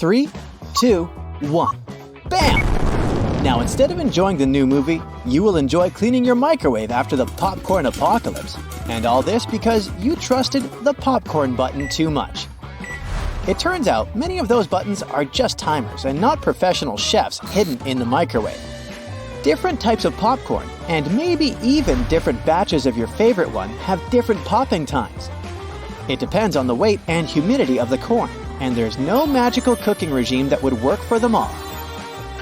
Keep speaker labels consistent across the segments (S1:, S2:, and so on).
S1: 3, 2, 1. Bam! Now instead of enjoying the new movie, you will enjoy cleaning your microwave after the popcorn apocalypse. And all this because you trusted the popcorn button too much. It turns out many of those buttons are just timers and not professional chefs hidden in the microwave. Different types of popcorn, and maybe even different batches of your favorite one, have different popping times. It depends on the weight and humidity of the corn, and there's no magical cooking regime that would work for them all.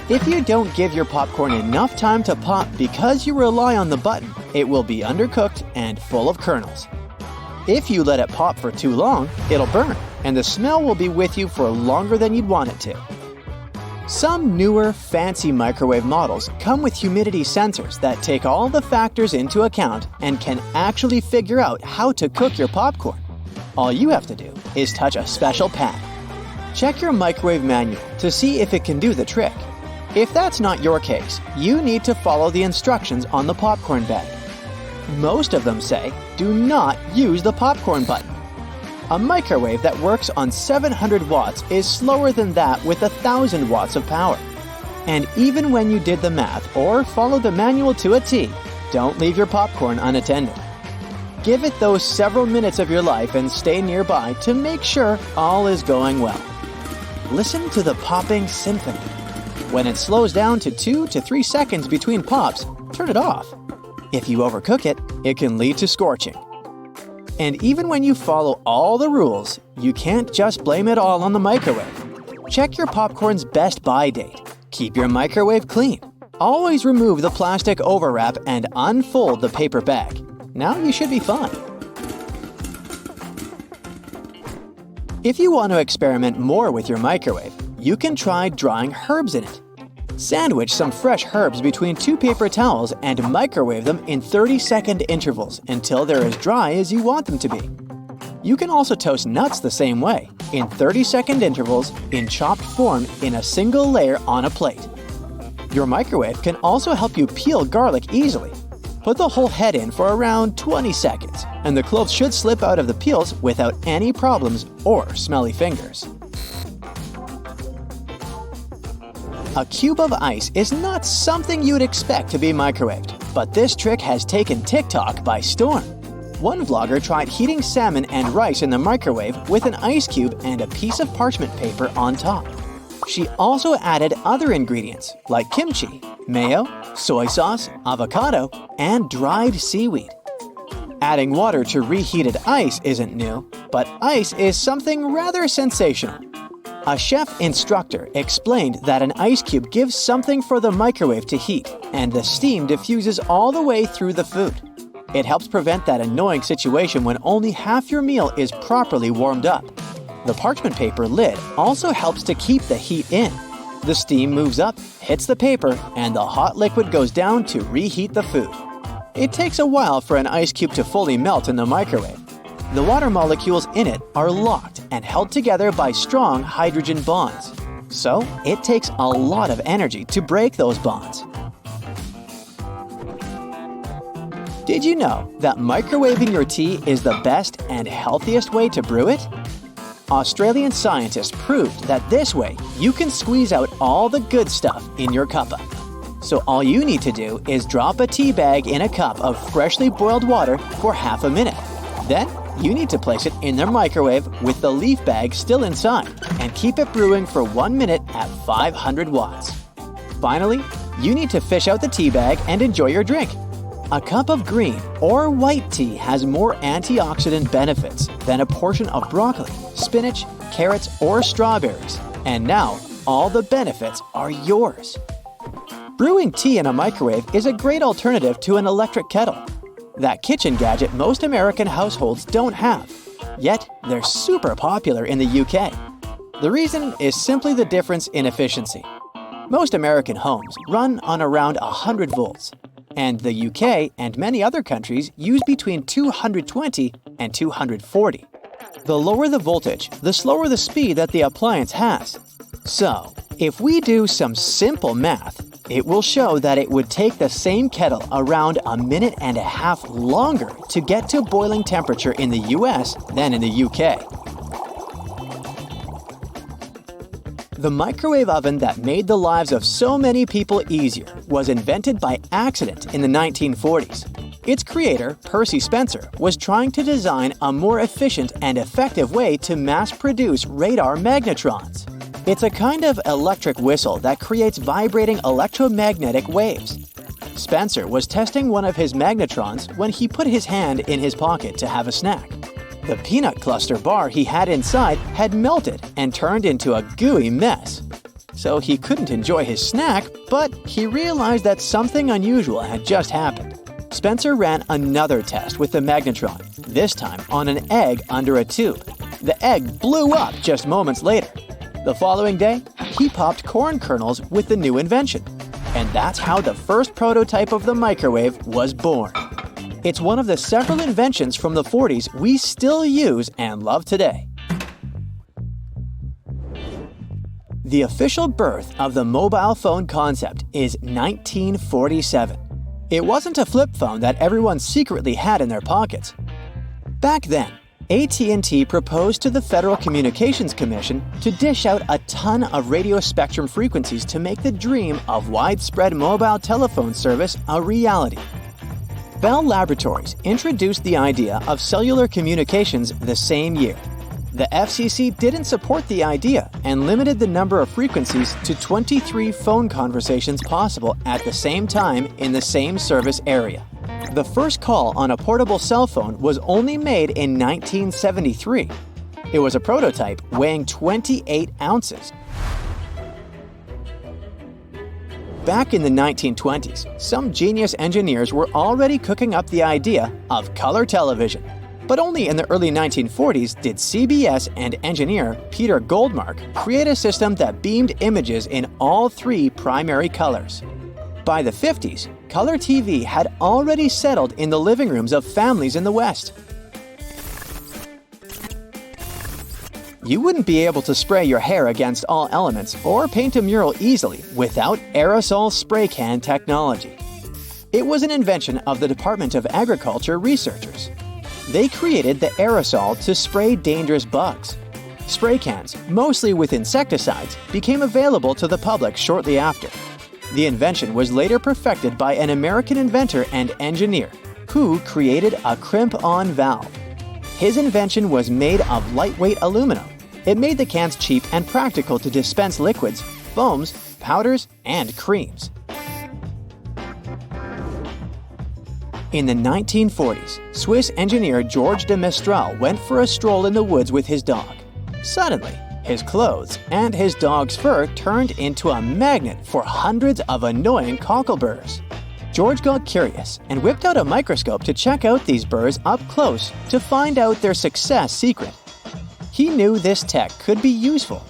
S1: If you don't give your popcorn enough time to pop because you rely on the button, it will be undercooked and full of kernels. If you let it pop for too long, it'll burn, and the smell will be with you for longer than you'd want it to. Some newer, fancy microwave models come with humidity sensors that take all the factors into account and can actually figure out how to cook your popcorn. All you have to do is touch a special pad. Check your microwave manual to see if it can do the trick. If that's not your case, you need to follow the instructions on the popcorn bag. Most of them say, do not use the popcorn button. A microwave that works on 700 watts is slower than that with 1,000 watts of power. And even when you did the math or followed the manual to a T, don't leave your popcorn unattended. Give it those several minutes of your life and stay nearby to make sure all is going well. Listen to the popping symphony. When it slows down to 2 to 3 seconds between pops, turn it off. If you overcook it, it can lead to scorching. And even when you follow all the rules, you can't just blame it all on the microwave. Check your popcorn's best buy date. Keep your microwave clean. Always remove the plastic overwrap and unfold the paper bag. Now you should be fine. If you want to experiment more with your microwave, you can try drying herbs in it. Sandwich some fresh herbs between 2 paper towels and microwave them in 30-second intervals until they're as dry as you want them to be. You can also toast nuts the same way, in 30-second intervals in chopped form in a single layer on a plate. Your microwave can also help you peel garlic easily. Put the whole head in for around 20 seconds, and the cloves should slip out of the peels without any problems or smelly fingers. A cube of ice is not something you'd expect to be microwaved, but this trick has taken TikTok by storm. One vlogger tried heating salmon and rice in the microwave with an ice cube and a piece of parchment paper on top. She also added other ingredients like kimchi, mayo, soy sauce, avocado, and dried seaweed. Adding water to reheated ice isn't new, but ice is something rather sensational. A chef instructor explained that an ice cube gives something for the microwave to heat, and the steam diffuses all the way through the food. It helps prevent that annoying situation when only half your meal is properly warmed up. The parchment paper lid also helps to keep the heat in. The steam moves up, hits the paper, and the hot liquid goes down to reheat the food. It takes a while for an ice cube to fully melt in the microwave. The water molecules in it are locked and held together by strong hydrogen bonds. So, it takes a lot of energy to break those bonds. Did you know that microwaving your tea is the best and healthiest way to brew it? Australian scientists proved that this way you can squeeze out all the good stuff in your cuppa. So all you need to do is drop a tea bag in a cup of freshly boiled water for half a minute. Then, you need to place it in the microwave with the leaf bag still inside and keep it brewing for 1 minute at 500 watts. Finally, you need to fish out the tea bag and enjoy your drink. A cup of green or white tea has more antioxidant benefits than a portion of broccoli, spinach, carrots, or strawberries. And now, all the benefits are yours. Brewing tea in a microwave is a great alternative to an electric kettle. That kitchen gadget most American households don't have. Yet, they're super popular in the UK. The reason is simply the difference in efficiency. Most American homes run on around 100 volts, and the UK and many other countries use between 220 and 240. The lower the voltage, the slower the speed that the appliance has. So, if we do some simple math, it will show that it would take the same kettle around 1.5 minutes longer to get to boiling temperature in the US than in the UK. The microwave oven that made the lives of so many people easier was invented by accident in the 1940s. Its creator, Percy Spencer, was trying to design a more efficient and effective way to mass-produce radar magnetrons. It's a kind of electric whistle that creates vibrating electromagnetic waves. Spencer was testing one of his magnetrons when he put his hand in his pocket to have a snack. The peanut cluster bar he had inside had melted and turned into a gooey mess. So he couldn't enjoy his snack, but he realized that something unusual had just happened. Spencer ran another test with the magnetron, this time on an egg under a tube. The egg blew up just moments later. The following day, he popped corn kernels with the new invention. And that's how the first prototype of the microwave was born. It's one of the several inventions from the 40s we still use and love today. The official birth of the mobile phone concept is 1947. It wasn't a flip phone that everyone secretly had in their pockets. Back then, AT&T proposed to the Federal Communications Commission to dish out a ton of radio spectrum frequencies to make the dream of widespread mobile telephone service a reality. Bell Laboratories introduced the idea of cellular communications the same year. The FCC didn't support the idea and limited the number of frequencies to 23 phone conversations possible at the same time in the same service area. The first call on a portable cell phone was only made in 1973. It was a prototype weighing 28 ounces. Back in the 1920s, some genius engineers were already cooking up the idea of color television. But only in the early 1940s did CBS and engineer Peter Goldmark create a system that beamed images in all three primary colors. By the 50s, color TV had already settled in the living rooms of families in the West. You wouldn't be able to spray your hair against all elements or paint a mural easily without aerosol spray can technology. It was an invention of the Department of Agriculture researchers. They created the aerosol to spray dangerous bugs. Spray cans, mostly with insecticides, became available to the public shortly after. The invention was later perfected by an American inventor and engineer who created a crimp-on valve. His invention was made of lightweight aluminum. It made the cans cheap and practical to dispense liquids, foams, powders, and creams. In the 1940s, Swiss engineer George de Mestral went for a stroll in the woods with his dog. Suddenly, his clothes and his dog's fur turned into a magnet for hundreds of annoying cockleburrs. George got curious and whipped out a microscope to check out these burrs up close to find out their success secret. He knew this tech could be useful.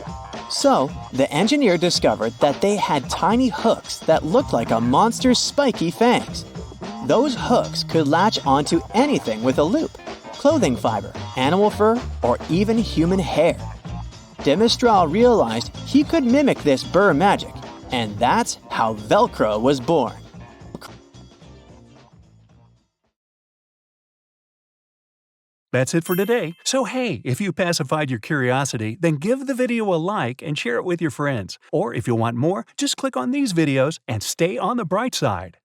S1: So, the engineer discovered that they had tiny hooks that looked like a monster's spiky fangs. Those hooks could latch onto anything with a loop: clothing fiber, animal fur, or even human hair. De Mestral realized he could mimic this burr magic, and that's how Velcro was born.
S2: That's it for today. So hey, if you pacified your curiosity, then give the video a like and share it with your friends. Or if you want more, just click on these videos and stay on the bright side.